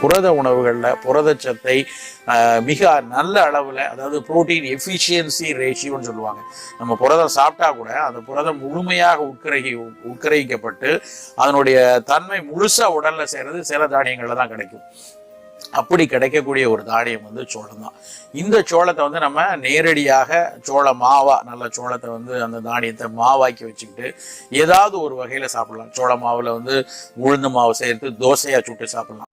புரத உணவுகளில் புரதச்சத்தை மிக நல்ல அளவில், அதாவது புரோட்டீன் எஃபிஷியன்சி ரேஷியோன்னு சொல்லுவாங்க. நம்ம புரதம் சாப்பிட்டா கூட அந்த புரதம் முழுமையாக உட்கரிக்கப்பட்டு அதனுடைய தன்மை முழுசா உடல்ல சேர்றது சில தானியங்கள்ல தான் கிடைக்கும். அப்படி கிடைக்கக்கூடிய ஒரு தானியம் வந்து சோளம் தான். இந்த சோளத்தை வந்து நம்ம நேரடியாக சோள மாவா, நல்ல சோளத்தை வந்து அந்த தானியத்தை மாவாக்கி வச்சுக்கிட்டு ஏதாவது ஒரு வகையில சாப்பிடலாம். சோள மாவுல வந்து உளுந்து மாவு சேர்த்து தோசையா சுட்டு சாப்பிடலாம்.